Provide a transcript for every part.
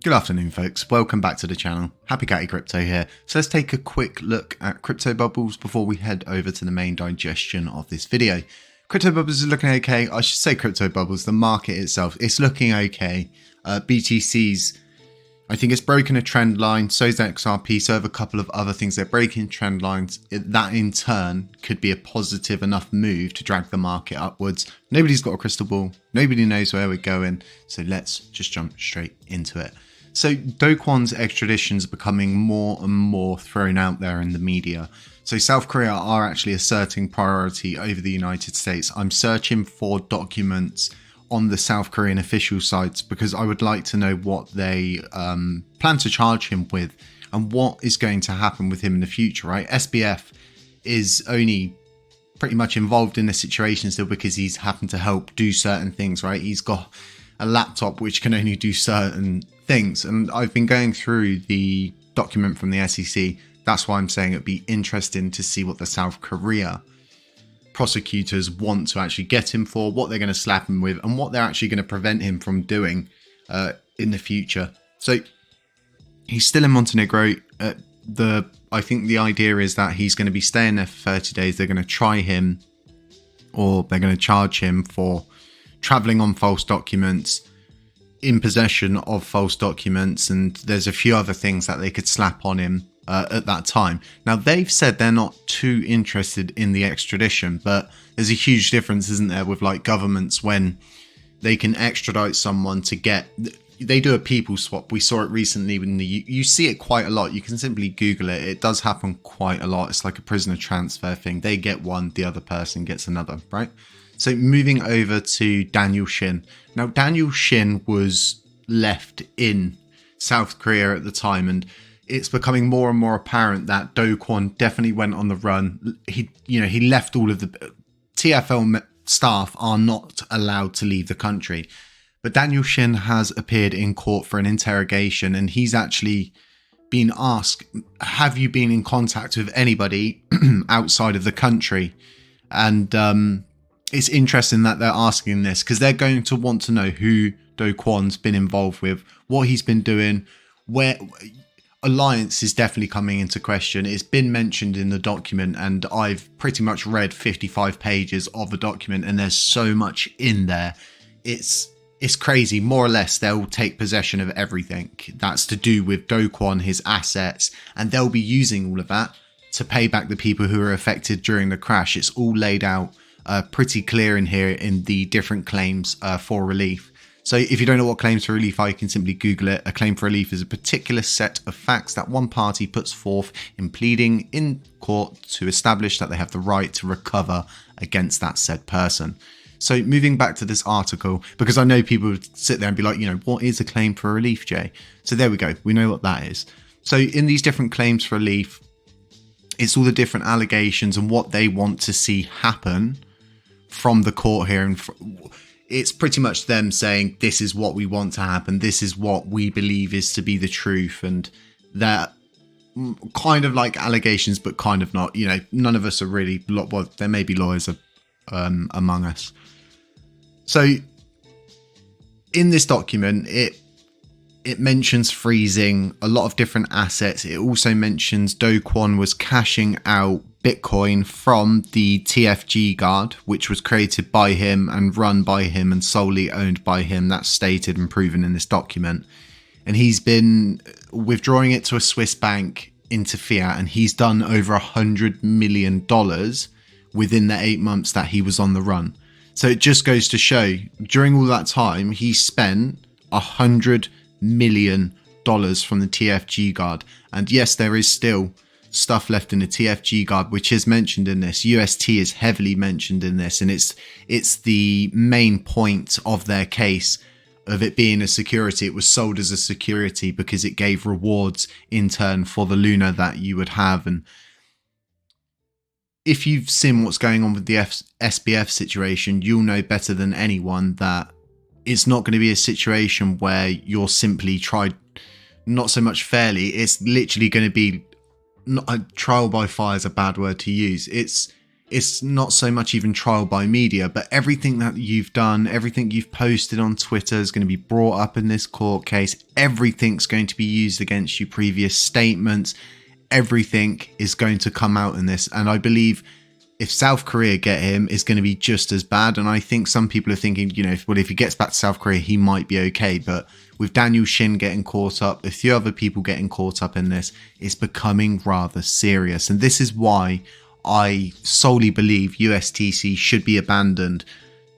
Good afternoon, folks. Welcome back to the channel. Happy Catty Crypto here. So let's take a quick look at crypto bubbles before we head over to the main digestion of this video. Crypto bubbles is looking okay. I should say crypto bubbles, the market itself, it's looking okay. BTC's, I think it's broken a trend line, so is XRP, so have a couple of other things. They're breaking trend lines. That in turn could be a positive enough move to drag the market upwards. Nobody's got a crystal ball. Nobody knows where we're going. So let's just jump straight into it. So Kwon's extraditions are becoming more and more thrown out there in the media. So South Korea are actually asserting priority over the United States. I'm searching for documents on the South Korean official sites because I would like to know what they plan to charge him with and what is going to happen with him in the future, right? SBF is only pretty much involved in the situation still because he's happened to help do certain things, right? He's got a laptop which can only do certain things, and I've been going through the document from the SEC. That's why I'm saying it'd be interesting to see what the South Korea prosecutors want to actually get him for, what they're going to slap him with, and what they're actually going to prevent him from doing in the future. So he's still in Montenegro. I think the idea is that he's going to be staying there for 30 days. They're going to try him, or they're going to charge him for traveling on false documents, in possession of false documents, and there's a few other things that they could slap on him at that time. Now, they've said they're not too interested in the extradition, but there's a huge difference, isn't there, with like governments when they can extradite someone to get, they do a people swap. We saw it recently in the, you see it quite a lot. You can simply Google it. It does happen quite a lot. It's like a prisoner transfer thing. They get one, the other person gets another, right? So moving over to Daniel Shin. Now, Daniel Shin was left in South Korea at the time, and it's becoming more and more apparent that Kwon definitely went on the run. He left all of the TFL staff are not allowed to leave the country. But Daniel Shin has appeared in court for an interrogation, and he's actually been asked, have you been in contact with anybody outside of the country? And it's interesting that they're asking this because they're going to want to know who Kwon's been involved with, what he's been doing, where alliance is definitely coming into question. It's been mentioned in the document, and I've pretty much read 55 pages of the document, and there's so much in there. It's crazy. More or less, they'll take possession of everything that's to do with Kwon, his assets, and they'll be using all of that to pay back the people who were affected during the crash. It's all laid out pretty clear in here in the different claims for relief. So if you don't know what claims for relief are, you can simply Google it. A claim for relief is a particular set of facts that one party puts forth in pleading in court to establish that they have the right to recover against that said person. So moving back to this article, because I know people would sit there and be like, what is a claim for relief, Jay? So there we go. We know what that is. So in these different claims for relief, it's all the different allegations and what they want to see happen from the court here. And it's pretty much them saying, this is what we want to happen. This is what we believe is to be the truth. And that kind of like allegations, but kind of not, none of us are really, well, there may be lawyers among us. So in this document, it mentions freezing a lot of different assets. It also mentions Kwon was cashing out Bitcoin from the TFG guard, which was created by him and run by him and solely owned by him. That's stated and proven in this document. And he's been withdrawing it to a Swiss bank into fiat, and he's done over $100 million within the 8 months that he was on the run. So it just goes to show, during all that time, he spent $100 million from the TFG guard. And yes, there is still stuff left in the TFG guard, which is mentioned in this. UST is heavily mentioned in this, and it's the main point of their case of it being a security. It was sold as a security because it gave rewards in turn for the Luna that you would have. And if you've seen what's going on with the SBF situation, you'll know better than anyone that it's not going to be a situation where you're simply tried, not so much fairly. It's literally going to be, not a trial by fire is a bad word to use. It's it's not so much even trial by media, but everything that you've done, everything you've posted on Twitter is going to be brought up in this court case. Everything's going to be used against you, previous statements. Everything is going to come out in this. And I believe if South Korea get him, it's going to be just as bad. And I think some people are thinking, you know, if he gets back to South Korea, he might be okay. But with Daniel Shin getting caught up, a few other people getting caught up in this, it's becoming rather serious. And this is why I solely believe USTC should be abandoned.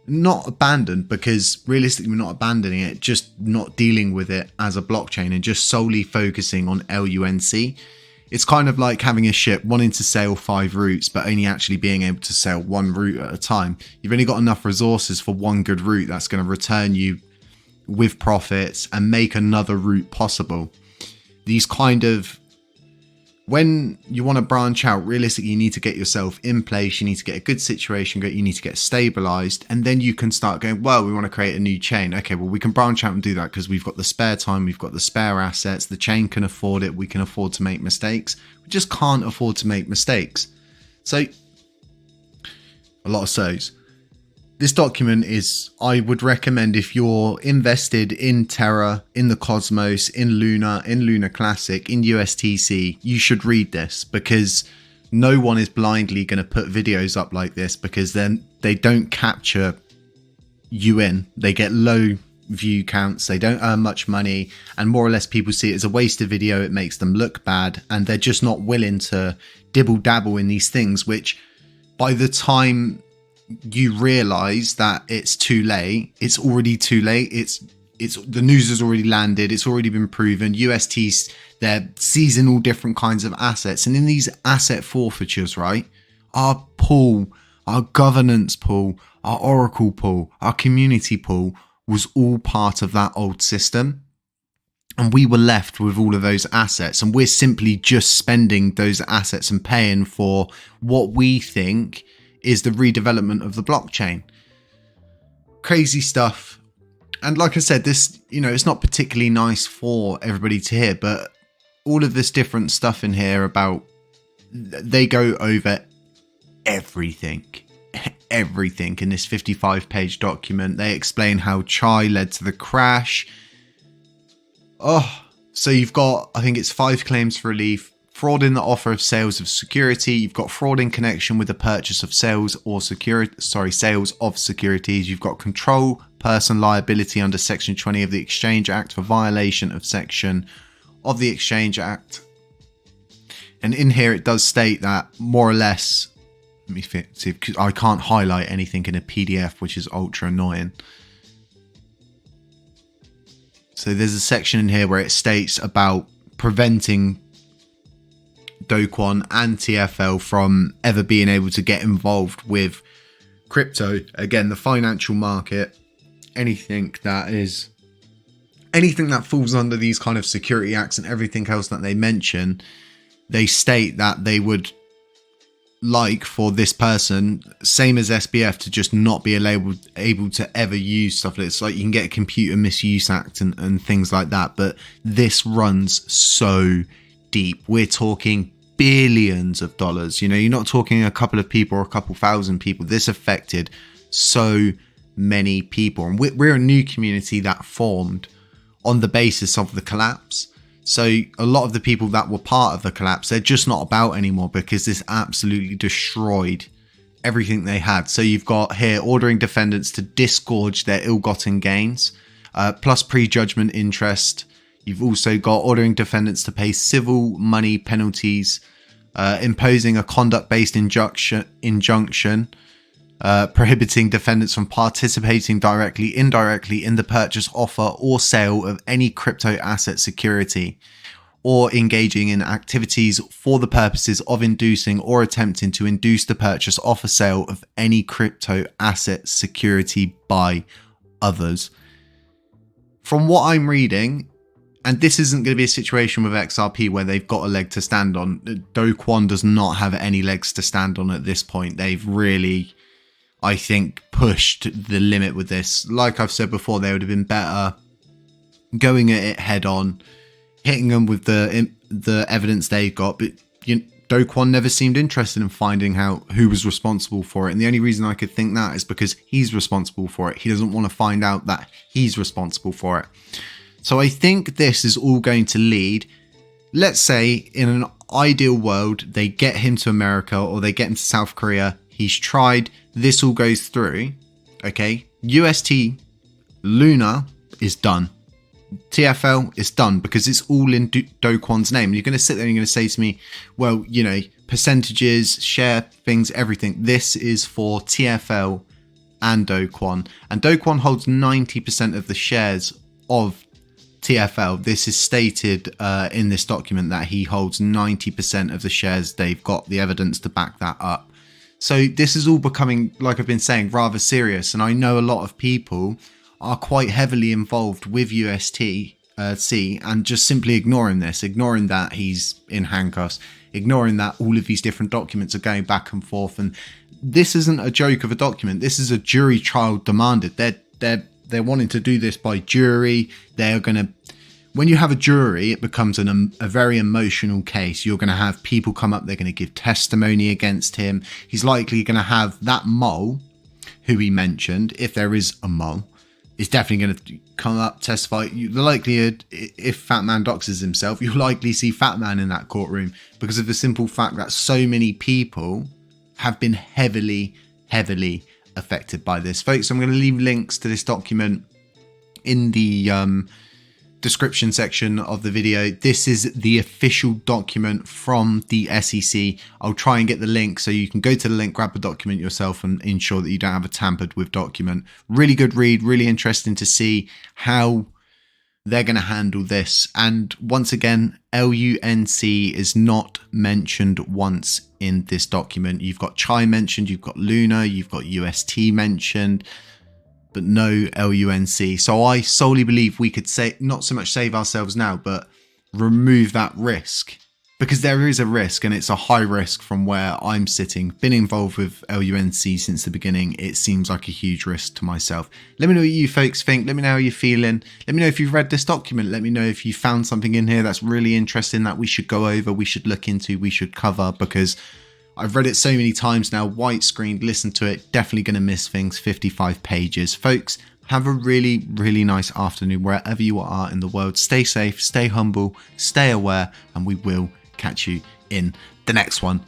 Not abandoned, because realistically we're not abandoning it, just not dealing with it as a blockchain and just solely focusing on LUNC. It's kind of like having a ship wanting to sail 5 routes, but only actually being able to sail 1 route at a time. You've only got enough resources for 1 good route that's going to return you with profits and make another route possible. These kind of, when you want to branch out, realistically, you need to get yourself in place. You need to get a good situation, you need to get stabilized, and then you can start going, well, we want to create a new chain. Okay, well, we can branch out and do that because we've got the spare time, we've got the spare assets, the chain can afford it, we can afford to make mistakes. We just can't afford to make mistakes. So, a lot of so's. This document is, I would recommend if you're invested in Terra, in the Cosmos, in Luna Classic, in USTC, you should read this, because no one is blindly going to put videos up like this, because then they don't capture you in. They get low view counts, they don't earn much money, and more or less people see it as a wasted video. It makes them look bad, and they're just not willing to dibble dabble in these things, which by the time you realize that it's too late, it's already too late. It's the news has already landed, it's already been proven. UST's, they're seizing all different kinds of assets, and in these asset forfeitures, right, our pool, our governance pool, our oracle pool, our community pool was all part of that old system, and we were left with all of those assets, and we're simply just spending those assets and paying for what we think is the redevelopment of the blockchain. Crazy stuff. And like I said, this, you know, it's not particularly nice for everybody to hear, but all of this different stuff in here about, they go over everything in this 55-page document. They explain how Chai led to the crash. Oh, so you've got, I think it's 5 claims for relief. Fraud in the offer of sales of security. You've got fraud in connection with the purchase of sales of securities. You've got control person liability under Section 20 of the Exchange Act for violation of Section of the Exchange Act. And in here it does state that more or less, let me see, because I can't highlight anything in a PDF, which is ultra annoying. So there's a section in here where it states about preventing Kwon and TFL from ever being able to get involved with crypto. Again, the financial market, anything that falls under these kind of security acts and everything else that they mention, they state that they would like for this person, same as SBF, to just not be able to ever use stuff like this. Like you can get a Computer Misuse Act and things like that, but this runs so deep. We're talking billions of dollars. You know, you're not talking a couple of people or a couple thousand people. This affected so many people, and we're a new community that formed on the basis of the collapse. So a lot of the people that were part of the collapse, they're just not about anymore, because this absolutely destroyed everything they had. So you've got here ordering defendants to disgorge their ill-gotten gains, plus prejudgment interest. You've also got ordering defendants to pay civil money penalties, imposing a conduct-based injunction, prohibiting defendants from participating directly, indirectly in the purchase, offer, or sale of any crypto asset security, or engaging in activities for the purposes of inducing or attempting to induce the purchase, offer, sale of any crypto asset security by others. From what I'm reading, and this isn't going to be a situation with XRP where they've got a leg to stand on. Kwon does not have any legs to stand on at this point. They've really, I think, pushed the limit with this. Like I've said before, they would have been better going at it head on, hitting them with the evidence they've got. But Do Kwon never seemed interested in finding out who was responsible for it. And the only reason I could think that is because he's responsible for it. He doesn't want to find out that he's responsible for it. So I think this is all going to lead, let's say in an ideal world, they get him to America or they get him to South Korea. He's tried. This all goes through. Okay. UST Luna is done. TFL is done because it's all in Do Kwon's name. You're going to sit there and you're going to say to me, well, you know, percentages, share things, everything. This is for TFL and Do Kwon. And Do Kwon holds 90% of the shares of TFL. This is stated in this document that he holds 90% of the shares. They've got the evidence to back that up. So this is all becoming, like I've been saying, rather serious. And I know a lot of people are quite heavily involved with USTC and just simply ignoring this, ignoring that he's in handcuffs, ignoring that all of these different documents are going back and forth. And this isn't a joke of a document. This is a jury trial demanded. They're wanting to do this by jury. They're going to, when you have a jury, it becomes a very emotional case. You're going to have people come up. They're going to give testimony against him. He's likely going to have that mole who he mentioned, if there is a mole, is definitely going to come up, testify. The likelihood, if Fat Man doxes himself, you'll likely see Fat Man in that courtroom because of the simple fact that so many people have been heavily affected by this. Folks, I'm going to leave links to this document in the description section of the video. This is the official document from the SEC. I'll try and get the link so you can go to the link, grab the document yourself and ensure that you don't have a tampered with document. Really good read, really interesting to see how they're going to handle this. And once again, LUNC is not mentioned once in this document. You've got Chai mentioned, you've got Luna, you've got UST mentioned, but no LUNC. So I solely believe we could say, not so much save ourselves now, but remove that risk, because there is a risk and it's a high risk from where I'm sitting. Been involved with LUNC since the beginning. It seems like a huge risk to myself. Let me know what you folks think. Let me know how you're feeling. Let me know if you've read this document. Let me know if you found something in here that's really interesting that we should go over, we should look into, we should cover, because I've read it so many times now, white screened, listen to it, definitely going to miss things, 55 pages. Folks, have a really nice afternoon wherever you are in the world. Stay safe, stay humble, stay aware, and we will catch you in the next one.